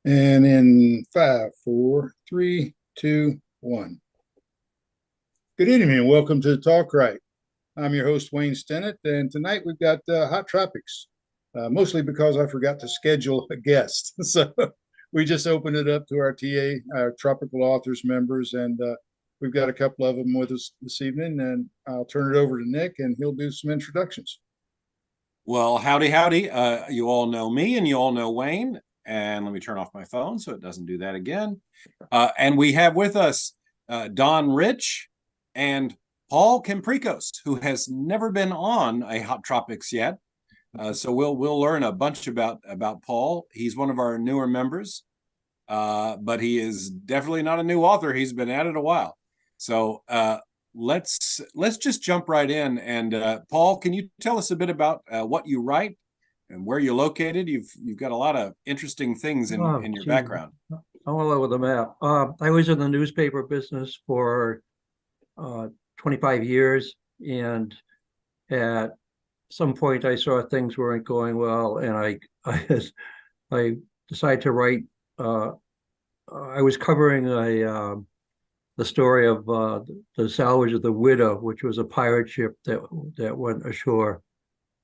And in five, four, three, two, one. Good evening and welcome to TalkWrite. I'm your host, Wayne Stennett, and tonight we've got hot tropics, mostly because I forgot to schedule a guest. So we just opened it up to our TA, our tropical authors members, and we've got a couple of them with us this evening, and I'll turn it over to Nick, and he'll do some introductions. Well, howdy, howdy. You all know me and you all know Wayne. And let me turn off my phone so it doesn't do that again. And we have with us Don Rich and Paul Kimprikos, who has never been on a Hot Tropics yet. So we'll learn a bunch about Paul. He's one of our newer members, but he is definitely not a new author. He's been at it a while. So let's just jump right in. And Paul, can you tell us a bit about what you write and where you're located? You've got a lot of interesting things in your background. I'm all over the map. I was in the newspaper business for 25 years, and at some point I saw things weren't going well, and I decided to write. I was covering the story of the salvage of the Widow, which was a pirate ship that went ashore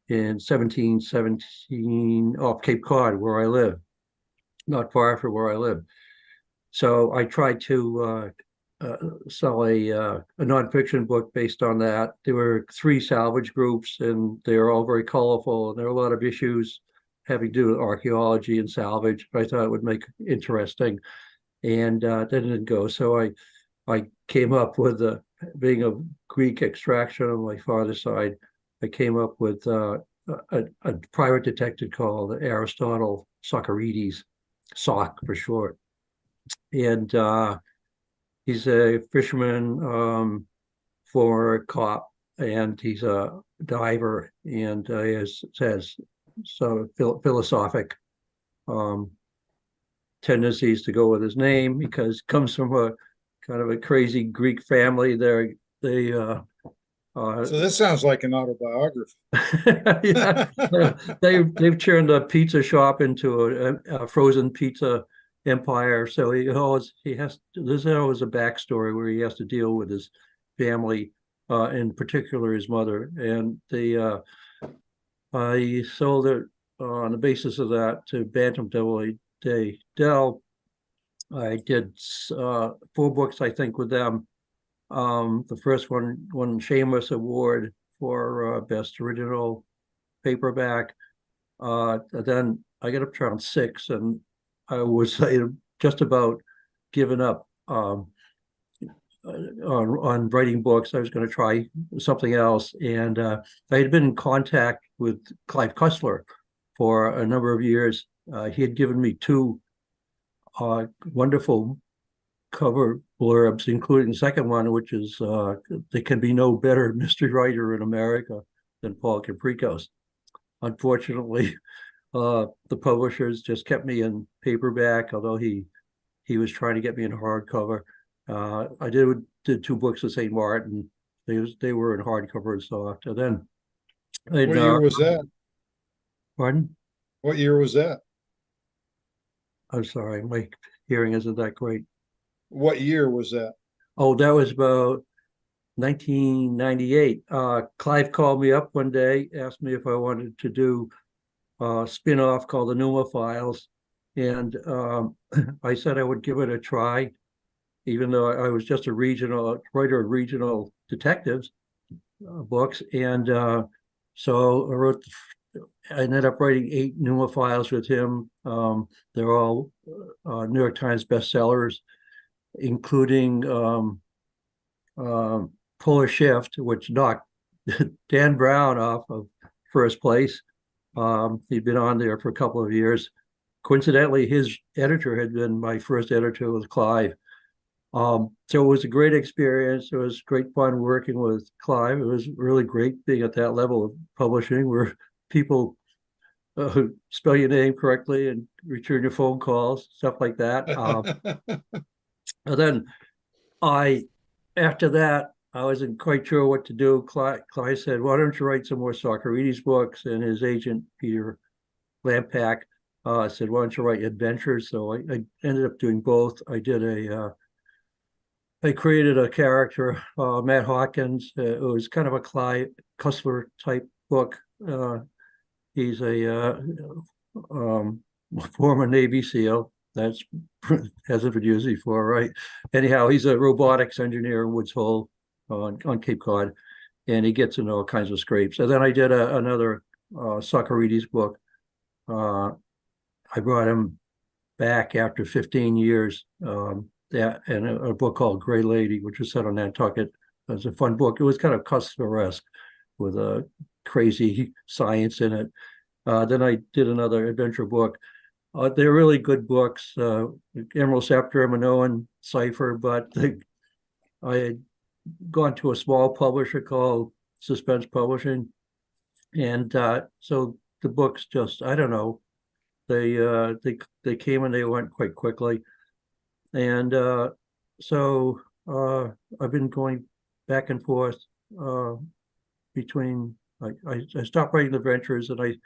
in 1717 off Cape Cod, where I live, not far from where I live. So I tried to sell a nonfiction book based on that. There were 3 salvage groups, and they were all very colorful, and there were a lot of issues having to do with archaeology and salvage. I thought it would make it interesting, and that didn't go. So I came up with, being of Greek extraction on my father's side, I came up with a private detective called Aristotle Socarides, Sock for short. And he's a fisherman, former cop, and he's a diver, and has some philosophic tendencies to go with his name, because he comes from a kind of a crazy Greek family. So this sounds like an autobiography. Yeah, they've turned a pizza shop into a frozen pizza empire. So there's always a backstory where he has to deal with his family, in particular his mother. And I sold it on the basis of that to Bantam Day Dell. I did 4 books, I think, with them. The first one won Shameless Award for Best Original Paperback. Then I got up to around 6, and I was just about given up on writing books. I was going to try something else, and I had been in contact with Clive Cussler for a number of years. He had given me 2 wonderful cover blurbs, including the second one, which is there can be no better mystery writer in America than Paul Kimprikos. Unfortunately, the publishers just kept me in paperback, although he was trying to get me in hardcover. I did 2 books of St. Martin. They were in hardcover and soft. And then what year was that? Pardon? What year was that? I'm sorry, my hearing isn't that great. What year was that? Oh, that was about 1998. Clive called me up one day, asked me if I wanted to do a spin-off called the Numa Files. And I said I would give it a try, even though I was just a writer of regional detectives books. And so I ended up writing 8 Numa Files with him. They're all New York Times bestsellers, including Polar Shift, which knocked Dan Brown off of first place. He'd been on there for a couple of years. Coincidentally, his editor had been my first editor with Clive. So it was a great experience. It was great fun working with Clive. It was really great being at that level of publishing, where people who spell your name correctly and return your phone calls, stuff like that. And then after that, I wasn't quite sure what to do. Clive said, "Why don't you write some more Socarides books?" And his agent, Peter Lampak, said, "Why don't you write adventures?" So I ended up doing both. I created a character, Matt Hawkins. It was kind of a Clyde Cussler type book. He's a former Navy SEAL. That's hasn't been used before, right? Anyhow, he's a robotics engineer in Woods Hole on Cape Cod, and he gets into all kinds of scrapes. And then I did another Socarides book. I brought him back after 15 years. And a book called Gray Lady, which was set on Nantucket. It was a fun book. It was kind of Custer-esque with a crazy science in it. Then I did another adventure book. They're really good books. Emerald Scepter, Minoan, Cipher, but I had gone to a small publisher called Suspense Publishing. And so the books just, I don't know, they came and they went quite quickly. And so I've been going back and forth between, I stopped writing adventures, and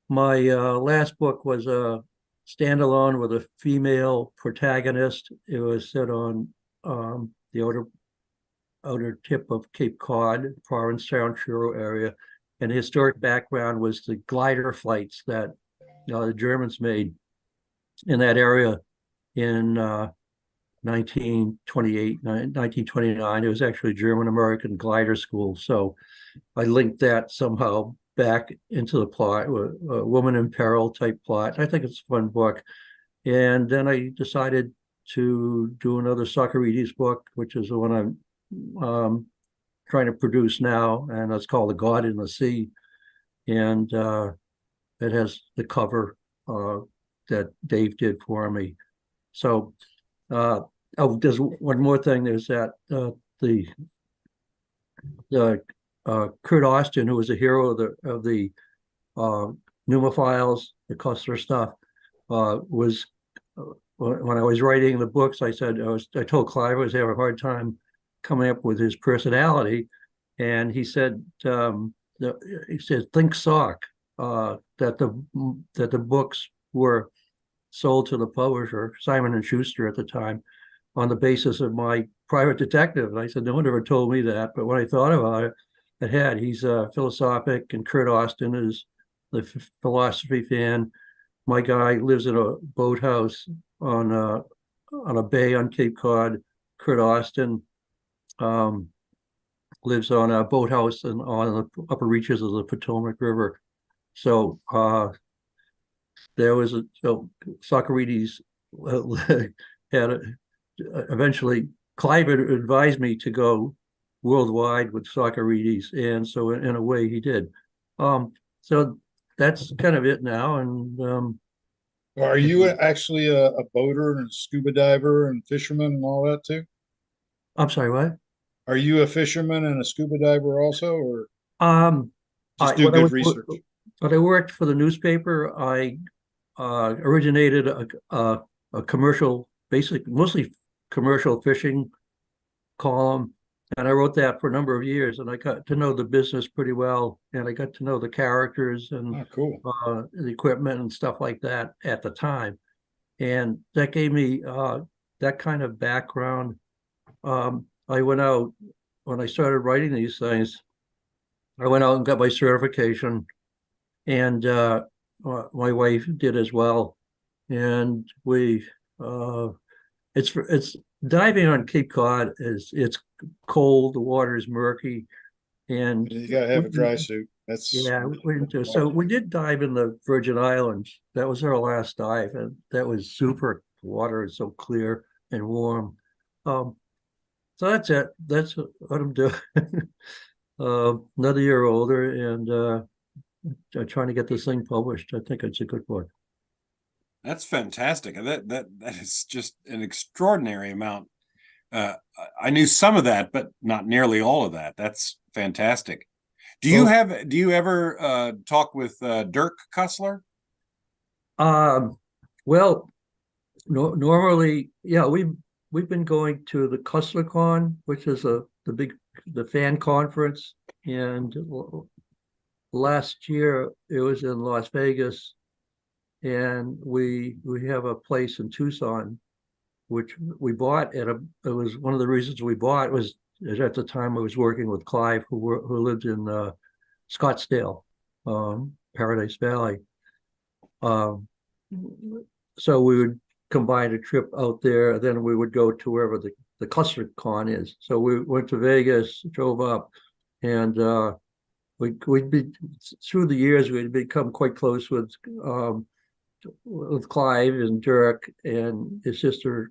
my last book was a standalone with a female protagonist. It was set on the outer tip of Cape Cod, Provincetown, Truro area. And the historic background was the glider flights that the Germans made in that area in 1928, 1929. It was actually German-American glider school. So I linked that somehow back into the plot, a woman in peril type plot. I think it's a fun book. And then I decided to do another Socarides book, which is the one I'm trying to produce now, and it's called The God in the Sea. And it has the cover that Dave did for me. So, there's one more thing. There's that the Kurt Austin, who was a hero of the pneumophiles, the Custer stuff, was when I was writing the books. I told Clive I was having a hard time coming up with his personality, and he said think sock, that the books were sold to the publisher, Simon and Schuster at the time, on the basis of my private detective. And I said, no one ever told me that. But when I thought about it, he's philosophic, and Kurt Austin is the philosophy fan. My guy lives in a boathouse on a bay on Cape Cod. Kurt Austin lives on a boathouse on the upper reaches of the Potomac River. So there was Socarides had eventually Clive advised me to go worldwide with Socarides, and so in a way he did. So that's kind of it now. And Are you actually a boater and a scuba diver and fisherman and all that too? I'm sorry, what? Are you a fisherman and a scuba diver also, or Um, just do good research? When I worked for the newspaper, I originated a commercial, mostly commercial fishing column, and I wrote that for a number of years, and I got to know the business pretty well, and I got to know the characters and cool. The equipment and stuff like that at the time, and that gave me that kind of background. I went out when I started writing these things. I went out and got my certification, and my wife did as well. And it's diving on Cape Cod it's cold, the water is murky, and You gotta have a dry suit. That's so we did dive in the Virgin Islands. That was our last dive, and that was super. The water is so clear and warm. So that's it. That's what I'm doing. Another year older, and trying to get this thing published. I think it's a good book. That's fantastic. That is just an extraordinary amount. I knew some of that, but not nearly all of that. That's fantastic. Do you ever talk with Dirk Cussler? Well, normally, yeah, we've been going to the CusslerCon, which is the fan conference, and last year it was in Las Vegas, and we have a place in Tucson, which we bought at a. It was one of the reasons we bought was at the time I was working with Clive, who lived in Scottsdale, Paradise Valley. Um, so we would combine a trip out there, then we would go to wherever the cluster con is. So we went to Vegas, drove up, and we'd be through the years we'd become quite close with Clive and Dirk and his sister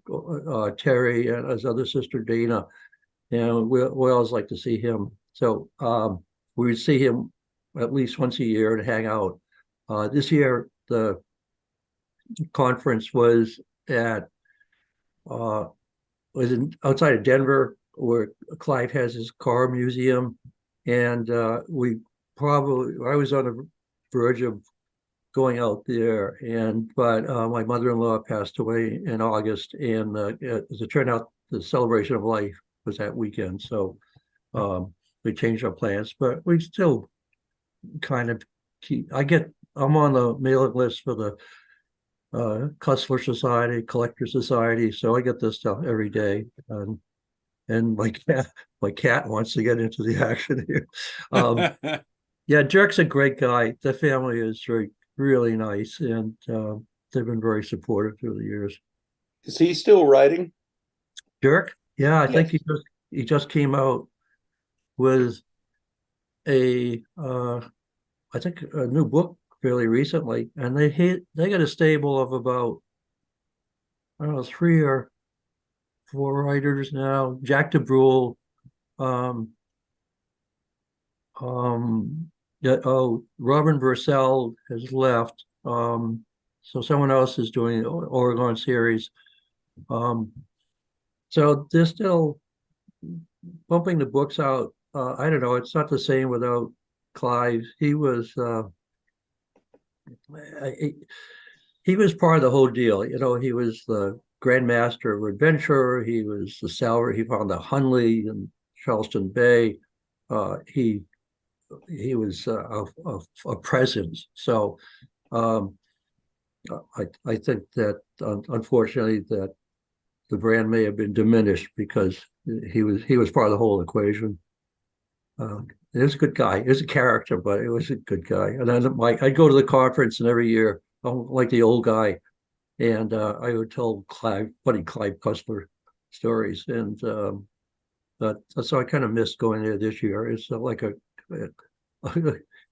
Terry and his other sister Dana, and we always like to see him. So we would see him at least once a year and hang out. This year the conference was at outside of Denver, where Clive has his car museum, and I was on the verge of going out there, but my mother-in-law passed away in August, and as it turned out, the celebration of life was that weekend, so we changed our plans, but we still kind of I'm on the mailing list for the Cussler Society, Collector Society, so I get this stuff every day, and my cat wants to get into the action here. Yeah, Dirk's a great guy. The family is really nice, and they've been very supportive through the years. Is he still writing? Dirk, yeah, I think Yes. he just came out with I think a new book fairly recently, and they got a stable of about, I don't know, 3 or 4 writers now. Jack DeBrule, yeah, Robin Bursell has left. So someone else is doing the Oregon series. So they're still bumping the books out. I don't know, it's not the same without Clive. He was part of the whole deal. He was the Grand Master of Adventure. He was the salary. He found the Hunley and Charleston Bay. He was a presence. So I think that unfortunately that the brand may have been diminished because he was part of the whole equation. He was a good guy. He was a character, but he was a good guy. And I'd go to the conference, and every year, I'm like the old guy, and I would tell funny Clive Cussler stories, and so I kind of missed going there this year. It's like a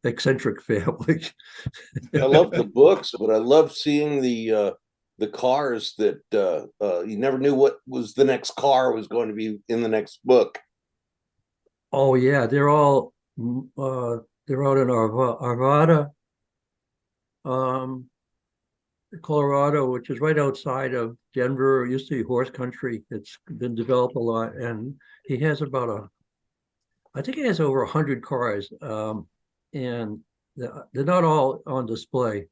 eccentric family. I love the books, but I love seeing the cars that you never knew what was the next car was going to be in the next book. Oh yeah, they're out in Arvada, Colorado, which is right outside of Denver. It used to be horse country. It's been developed a lot, and he has I think he has over 100 cars, and they're not all on display.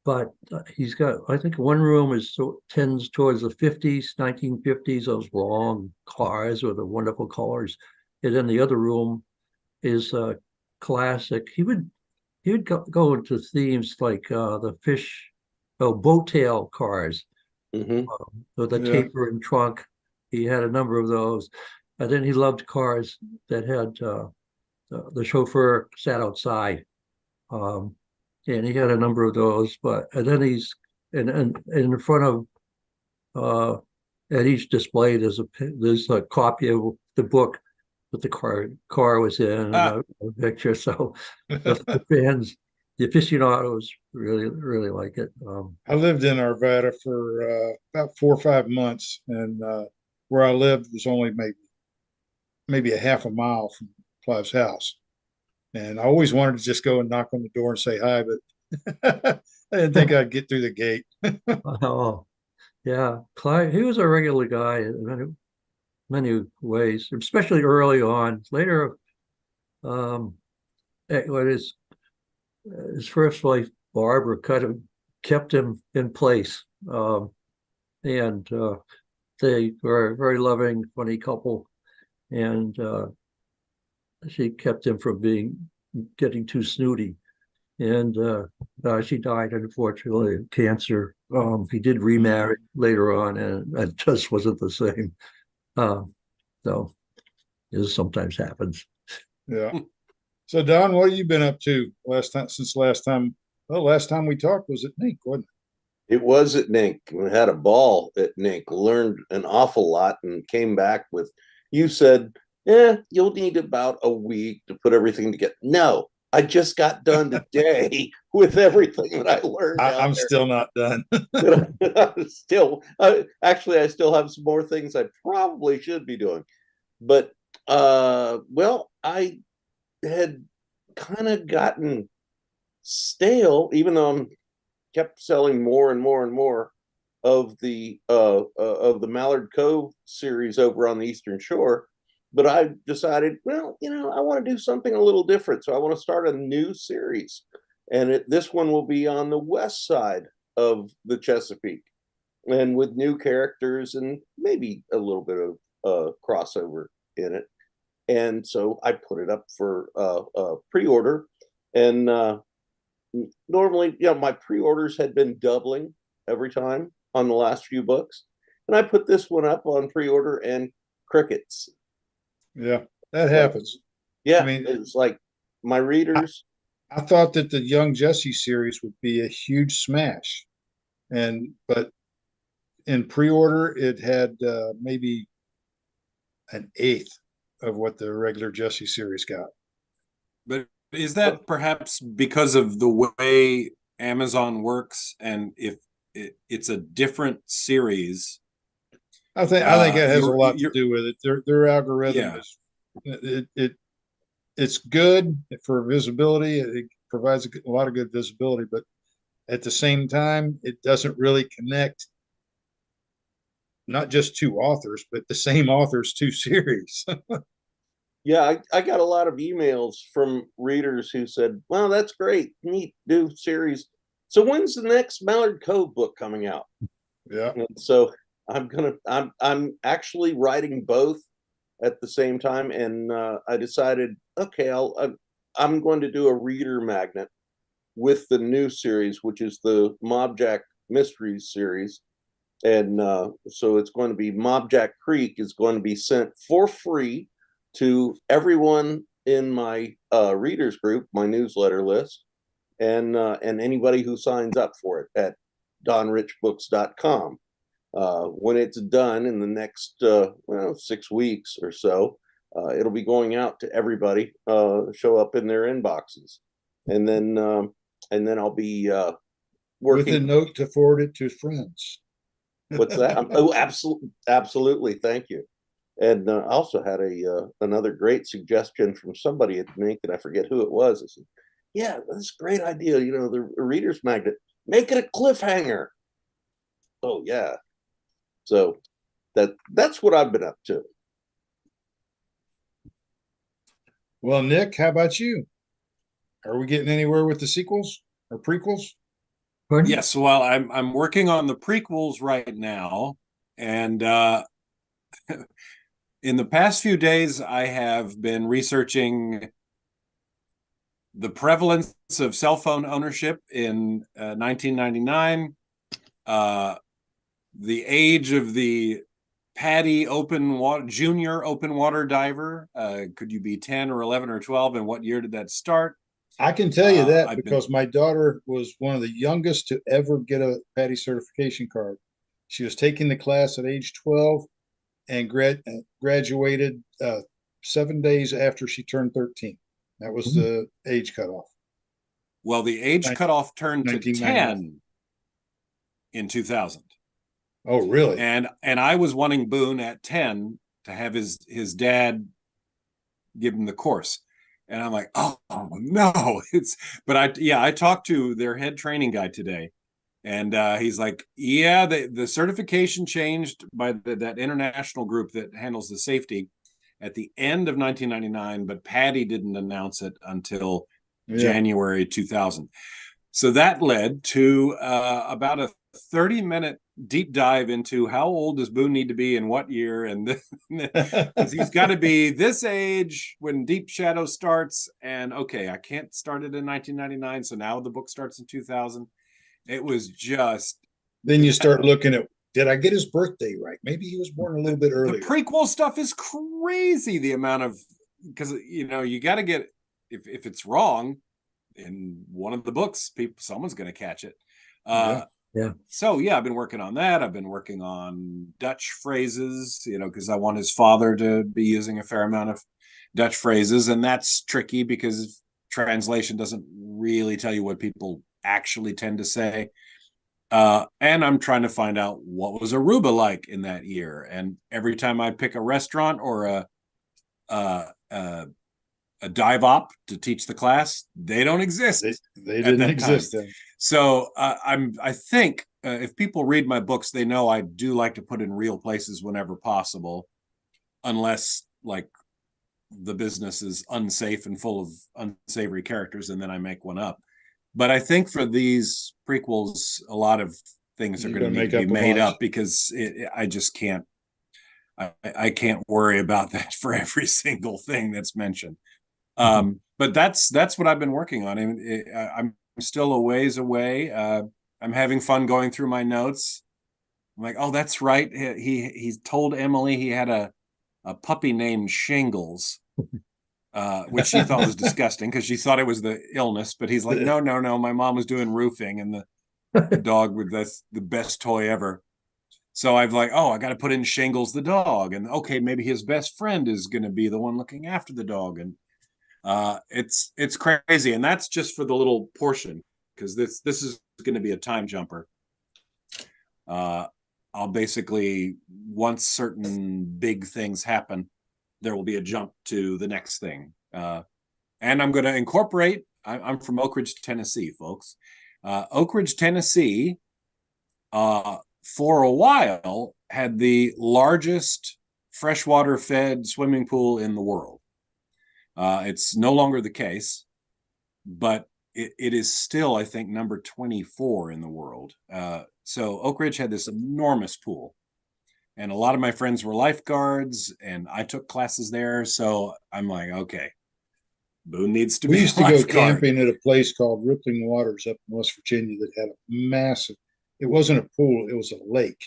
But he's got, I think one room tends towards the 50s, 1950s, those long cars with the wonderful colors. And then the other room is classic. He would go into themes like the boat tail cars, Mm-hmm. with the taper and trunk. He had a number of those. And then he loved cars that had the chauffeur sat outside. And he had a number of those, and then he's in front of at each display there's a copy of the book that the car was in, and a picture. So the fans, the aficionados really like it. I lived in Arvada for about 4 or 5 months, and where I lived was only maybe a half a mile from Clive's house. And I always wanted to just go and knock on the door and say hi, but I didn't think I'd get through the gate. Oh, yeah, Clive, he was a regular guy in many ways, especially early on. Later, when his first wife Barbara kind of kept him in place, and they were a very loving, funny couple, and she kept him from getting too snooty. and she died unfortunately of cancer. He did remarry later on, and it just wasn't the same. So it sometimes happens. Yeah. So Don, what have you been up to since last time? Well, last time we talked was at NINC, wasn't It was at NINC. We had a ball at NINC, learned an awful lot, and came back with, you said, you'll need about a week to put everything together. No, I just got done today with everything that I learned it? out I'm there. still not done. Actually, I still have some more things I probably should be doing. But, well, I had kind of gotten stale, even though I'm kept selling more and more and more of the Mallard Cove series over on the Eastern Shore. But I decided, well, I want to do something a little different. So I want to start a new series. And this one will be on the west side of the Chesapeake, and with new characters and maybe a little bit of crossover in it. And so I put it up for pre-order. And normally, my pre-orders had been doubling every time on the last few books. And I put this one up on pre-order and crickets. Yeah, that happens. Yeah, I mean, it's like my readers. I thought that the Young Jesse series would be a huge smash, but in pre-order it had maybe an eighth of what the regular Jesse series got. But is that perhaps because of the way Amazon works, and if it's a different series? I think it has a lot to do with it. Their algorithm is it's good for visibility. It provides a lot of good visibility, but at the same time, it doesn't really connect not just two authors, but the same author's two series. Yeah, I got a lot of emails from readers who said, "Well, that's great, neat new series. So when's the next Mallard Cove book coming out?" Yeah. And so I'm actually writing both at the same time, and I decided, okay, I'm going to do a reader magnet with the new series, which is the Mob Jack Mysteries series. And so it's going to be Mob Jack Creek is going to be sent for free to everyone in my readers group, my newsletter list, and anybody who signs up for it at donrichbooks.com. When it's done in the next 6 weeks or so, it'll be going out to everybody, show up in their inboxes, and then I'll be working with a note to forward it to friends. What's that? Oh, absolutely. Thank you. And I also had another great suggestion from somebody at NINC, and I forget who it was. I said, "Yeah, that's a great idea. The reader's magnet, make it a cliffhanger." Oh yeah. So that's what I've been up to. Well, Nick, how about you? Are we getting anywhere with the sequels or prequels? Pardon? Yes, well, I'm working on the prequels right now, and in the past few days, I have been researching the prevalence of cell phone ownership in 1999, the age of the PADI junior open water diver. Could you be 10 or 11 or 12, and what year did that start? I can tell you that because my daughter was one of the youngest to ever get a PADI certification card. She was taking the class at age 12 and graduated 7 days after she turned 13. That was the age cutoff. Well, the age cutoff turned to 10 in 2000. Oh, really? And I was wanting Boone at 10 to have his dad give him the course. And I'm like, oh no, I talked to their head training guy today, and he's like, yeah, the certification changed by that international group that handles the safety at the end of 1999, but PADI didn't announce it until January 2000. So that led to about a 30-minute deep dive into how old does Boone need to be in what year, and he's got to be this age when Deep Shadow starts. And okay, I can't start it in 1999, so now the book starts in 2000. It was just. Then you start looking at, did I get his birthday right? Maybe he was born a little bit earlier. The prequel stuff is crazy. The amount of, because you got to get, if it's wrong in one of the books, someone's going to catch it. Yeah. So yeah, I've been working on that. I've been working on Dutch phrases, because I want his father to be using a fair amount of Dutch phrases, and that's tricky because translation doesn't really tell you what people actually tend to say. And I'm trying to find out what was Aruba like in that year. And every time I pick a restaurant or a dive op to teach the class, they don't exist. They didn't exist then. So I think if people read my books, they know I do like to put in real places whenever possible, unless like the business is unsafe and full of unsavory characters, and then I make one up. But I think for these prequels, a lot of things are going to need to be made up because I just can't. I can't worry about that for every single thing that's mentioned. But that's what I've been working on. I'm still a ways away. I'm having fun going through my notes. I'm like, oh, that's right. He told Emily he had a puppy named Shingles, which she thought was disgusting because she thought it was the illness. But he's like, no. My mom was doing roofing, and the dog that's the best toy ever. So I've like, oh, I got to put in Shingles the dog, and okay, maybe his best friend is going to be the one looking after the dog, and it's crazy. And that's just for the little portion, because this is going to be a time jumper. I'll basically, once certain big things happen, there will be a jump to the next thing. And I'm going to incorporate, I'm from Oak Ridge, Tennessee, folks. Oak Ridge, Tennessee, for a while, had the largest freshwater fed swimming pool in the world. It's no longer the case, but it is still, I think, number 24 in the world. So Oak Ridge had this enormous pool, and a lot of my friends were lifeguards, and I took classes there. So I'm like, okay, Boone needs to be. We used to go camping at a place called Rippling Waters up in West Virginia that had a massive. It wasn't a pool; it was a lake,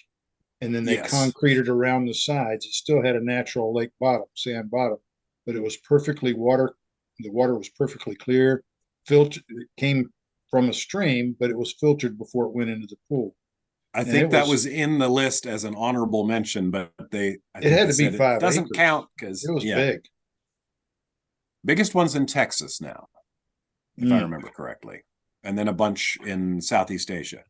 and then they concreted around the sides. It still had a natural lake bottom, sand bottom, but it was perfectly water. The water was perfectly clear. Filtered. It came from a stream, but it was filtered before it went into the pool. I think that was in the list as an honorable mention, but it had to be 5 acres. Doesn't count because it was big. Biggest one's in Texas now, if I remember correctly, and then a bunch in Southeast Asia.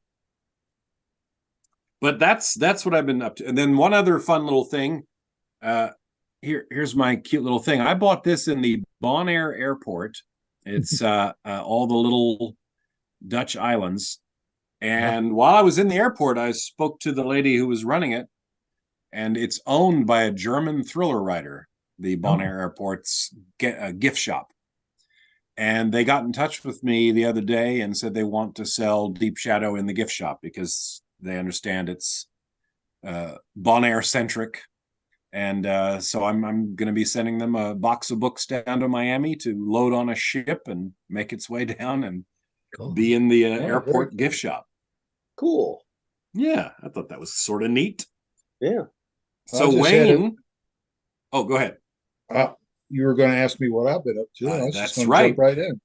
But that's what I've been up to. And then one other fun little thing. Here's my cute little thing. I bought this in the Bonaire Airport. It's all the little Dutch islands. And while I was in the airport, I spoke to the lady who was running it, and it's owned by a German thriller writer, the Bonaire Airport's gift shop. And they got in touch with me the other day and said they want to sell Deep Shadow in the gift shop because they understand it's Bonaire-centric. And so I'm going to be sending them a box of books down to Miami to load on a ship and make its way down and be in the airport gift shop. Cool. Yeah, I thought that was sort of neat. Yeah. So Wayne, go ahead. You were going to ask me what I've been up to. That's right. Jump right in.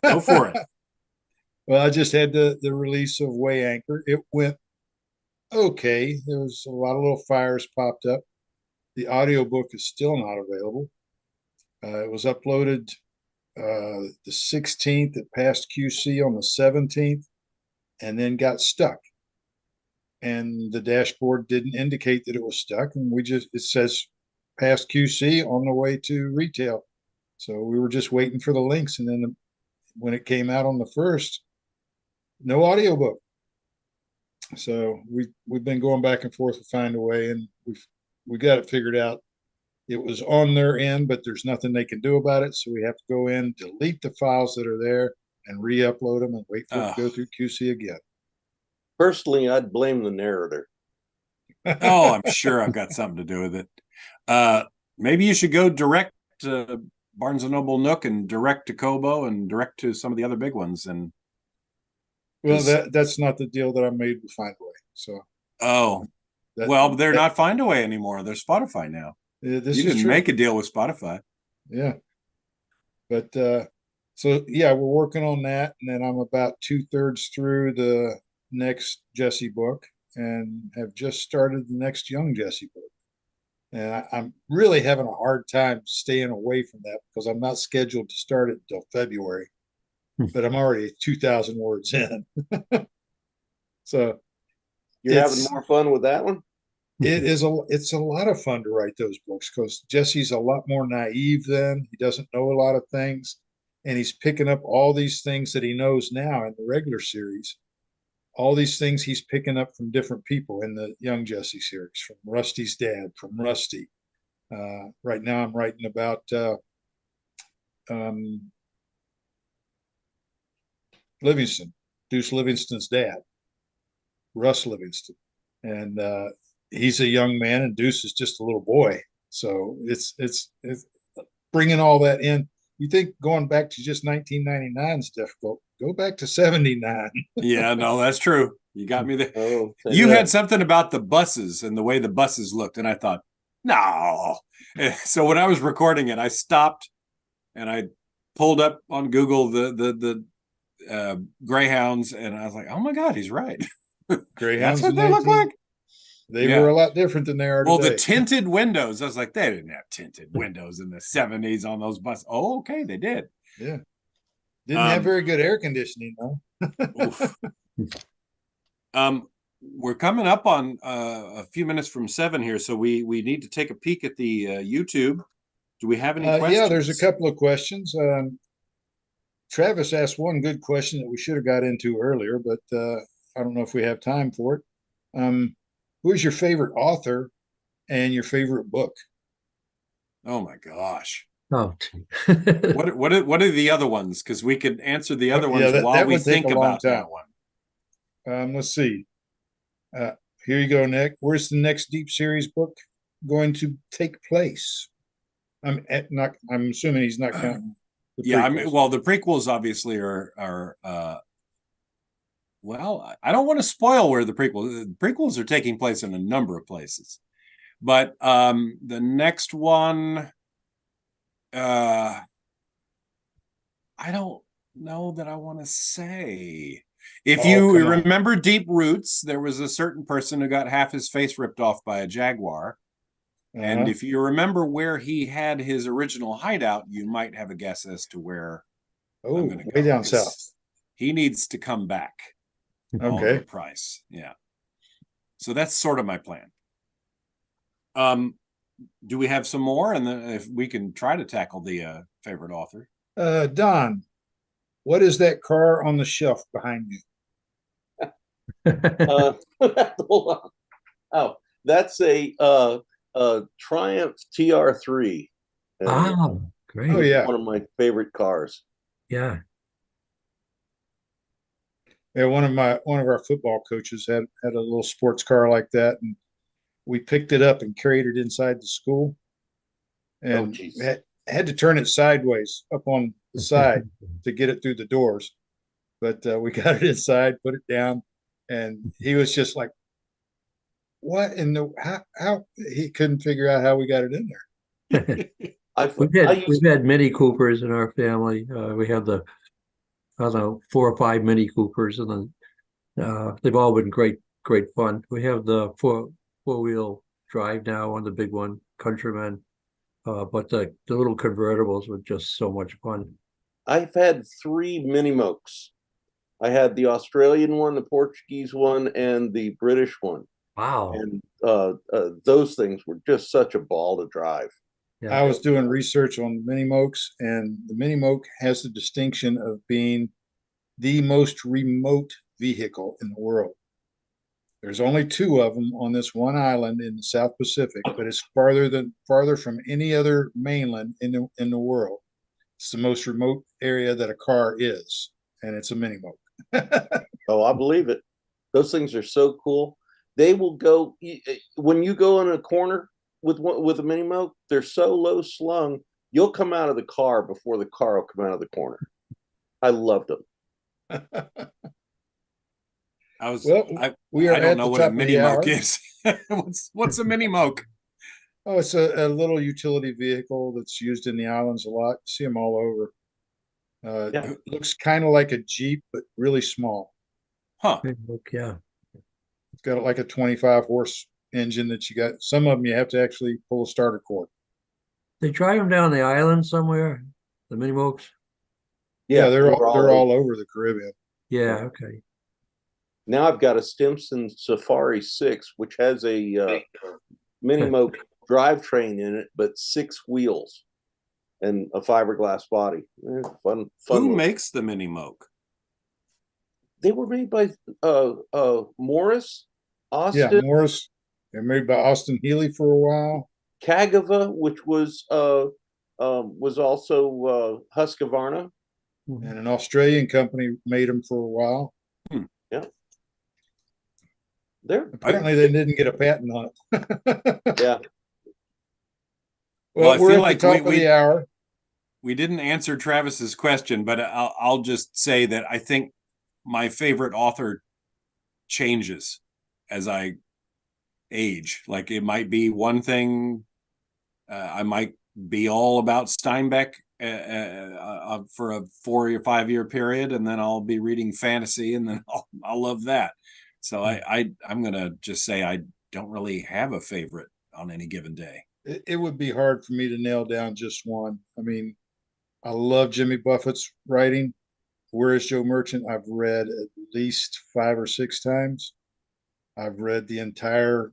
Go for it. Well, I just had the release of Way Anchor. It went okay. There was a lot of little fires popped up. The audiobook is still not available. It was uploaded the 16th. It passed QC on the 17th and then got stuck. And the dashboard didn't indicate that it was stuck. And it says past QC on the way to retail. So we were just waiting for the links. And then when it came out on the 1st, no audiobook. So we've been going back and forth to find a way, and we got it figured out. It was on their end, but there's nothing they can do about it. So we have to go in, delete the files that are there, and re-upload them and wait for it to go through QC again. Personally, I'd blame the narrator. Oh, I'm sure I've got something to do with it. Maybe you should go direct to Barnes and Noble Nook and direct to Kobo and direct to some of the other big ones. And Well, that's not the deal that I made with Findaway. So well, they're not Findaway anymore. They're Spotify now. This you is didn't true. make a deal with Spotify. Yeah. But so yeah, we're working on that, and then I'm about 2/3 through the next Jesse book, and have just started the next Young Jesse book. And I'm really having a hard time staying away from that because I'm not scheduled to start it until February, but I'm already 2,000 words in. So You're having more fun with that one? It's a lot of fun to write those books because Jesse's a lot more naive then. He doesn't know a lot of things, and he's picking up all these things that he knows now in the regular series. All these things he's picking up from different people in the Young Jesse series, from Rusty's dad, from Rusty. Right now I'm writing about Livingston, Deuce Livingston's dad, Russ Livingston. And he's a young man and Deuce is just a little boy. So it's bringing all that in. You think going back to just 1999 is difficult? Go back to 79. Yeah, no, that's true. You got me there. Oh, You had something about the buses and the way the buses looked, and I thought, no. So when I was recording it, I stopped and I pulled up on Google the Greyhounds, and I was like, oh my God, he's right. Greyhounds. That's what they look like. They were a lot different than they are today. Well, the tinted windows, I was like, they didn't have tinted windows in the 70s on those buses. Oh, okay, they did. Yeah. Didn't have very good air conditioning, though. We're coming up on a few minutes from 7 here, so we need to take a peek at the YouTube. Do we have any questions? Yeah, there's a couple of questions. Travis asked one good question that we should have got into earlier, but I don't know if we have time for it. Who is your favorite author and your favorite book? Oh my gosh. Oh, what are the other ones? Because we could answer the other ones while we think about that one. Let's see. Here you go, Nick. Where's the next Deep series book going to take place? I'm assuming he's not counting. Yeah, I mean, well, the prequels obviously are well, I don't want to spoil where the prequels are taking place in a number of places, but the next one, I don't know that I want to say. If you remember Deep Roots, there was a certain person who got half his face ripped off by a jaguar. And if you remember where he had his original hideout, you might have a guess as to where. Oh, way down south. He needs to come back. Okay. Price. Yeah. So that's sort of my plan. Do we have some more? And then if we can try to tackle the favorite author. Don, what is that car on the shelf behind you? Hold on. Oh, that's a Triumph TR3. Oh, great. Oh, yeah. One of my favorite cars. Yeah. Yeah, one of our football coaches had a little sports car like that, and we picked it up and carried it inside the school, and had to turn it sideways up on the side to get it through the doors. But we got it inside, put it down, and he was just like, "What in the how?" He couldn't figure out how we got it in there. We've had Mini Coopers in our family. We have the 4 or 5 Mini Coopers, and then they've all been great fun. We have the four-wheel drive now on the big one, Countryman, but the little convertibles were just so much fun. I've had 3 Mini Mokes. I had the Australian one, the Portuguese one, and the British one. Wow! And those things were just such a ball to drive. Yeah. I was doing research on Mini Mokes, and the Mini Moke has the distinction of being the most remote vehicle in the world. There's only 2 of them on this one island in the South Pacific, but it's farther from any other mainland in the world. It's the most remote area that a car is, and it's a Mini Moke. Oh, I believe it. Those things are so cool. They will go when you go in a corner with a mini moke. They're so low slung, you'll come out of the car before the car will come out of the corner. I loved them. We are I don't at know the what a top of mini the moke hour. is. What's a mini moke? Oh, it's a little utility vehicle that's used in the islands a lot. You see them all over. Yeah. It looks kind of like a Jeep, but really small. Huh. Yeah. It's got like a 25 horse engine that you got. Some of them you have to actually pull a starter cord. They drive them down the island somewhere, the mini mokes. Yeah, Yeah, they're all over. over the Caribbean. Yeah, okay. Now I've got a Stimson Safari 6, which has a mini moke drivetrain in it, but 6 wheels and a fiberglass body. Fun. Who makes the mini moke? They were made by Morris, Austin, Yeah, Morris. They're made by Austin Healy for a while. Kagava, which was also Husqvarna. And an Australian company made them for a while. Yeah. Apparently they didn't get a patent on it. Yeah. Well, I we're feel at the like top of the hour. We didn't answer Travis's question, but I'll just say that I think my favorite author changes as I age. Like it might be one thing, I might be all about Steinbeck for a 4 or 5 year period, and then I'll be reading fantasy, and then I'll love that. So I'm gonna just say I don't really have a favorite on any given day. It would be hard for me to nail down just one. I mean, I love Jimmy Buffett's writing. Where is Joe Merchant? I've read at least 5 or 6 times. I've read the entire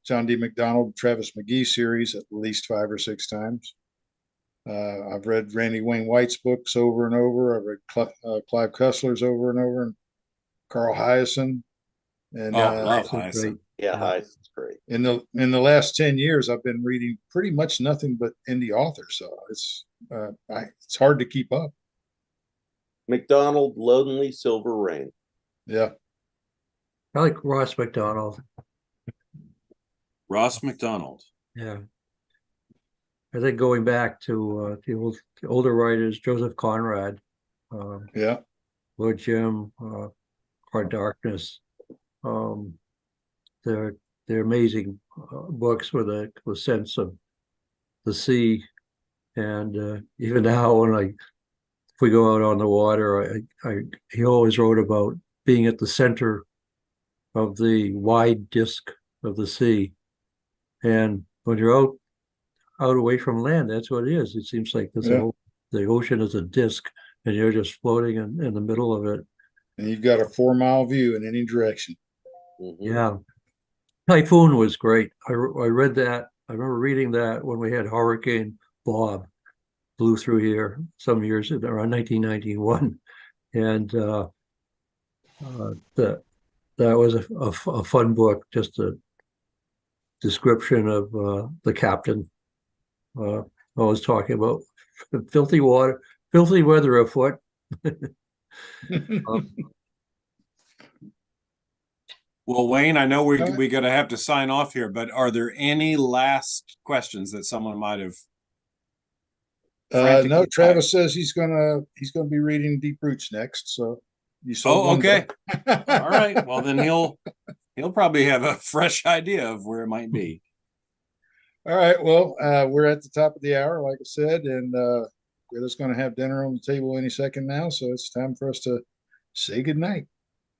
John D. McDonald, Travis McGee series at least 5 or 6 times. I've read Randy Wayne White's books over and over. I've read Clive Cussler's over and over, and Carl Hyacin. And love Hyacin. Yeah, Hyacin great. In the last 10 years, I've been reading pretty much nothing but indie authors. So it's hard to keep up. McDonald, Lonely Silver Rain. Yeah. I like Ross McDonald. Ross McDonald. Yeah. I think going back to the older writers, Joseph Conrad, Yeah. Lord Jim, Hard Darkness. They're amazing books with a sense of the sea, and even now if we go out on the water, he always wrote about being at the center of the wide disk of the sea, and when you're out away from land, that's what it is. It seems like the ocean is a disk, and you're just floating in the middle of it. And you've got a 4-mile view in any direction. Mm-hmm. Yeah. Typhoon was great. I read that. I remember reading that when we had Hurricane Bob blew through here some years around 1991, and that was a fun book. Just a description of the captain. I was talking about filthy weather afoot. Well, Wayne, I know we're going to have to sign off here, but are there any last questions that someone might have? No, Travis says he's gonna be reading Deep Roots next. So you sold okay. All right. Well, then he'll probably have a fresh idea of where it might be. All right. Well, we're at the top of the hour, like I said, and we're just going to have dinner on the table any second now. So it's time for us to say goodnight.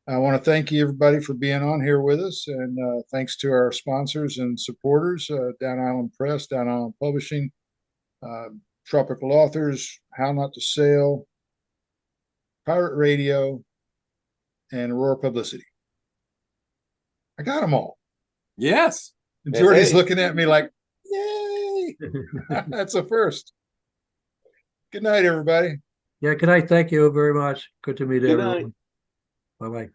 I want to thank you, everybody, for being on here with us. And thanks to our sponsors and supporters, Down Island Press, Down Island Publishing, Tropical Authors, How Not to Sail, Pirate Radio, and Aurora Publicity. I got them all. Yes. And Jordy's looking at me like, yay. That's a first. Good night, everybody. Yeah, good night. Thank you very much. Good to meet everyone. Night. Bye-bye.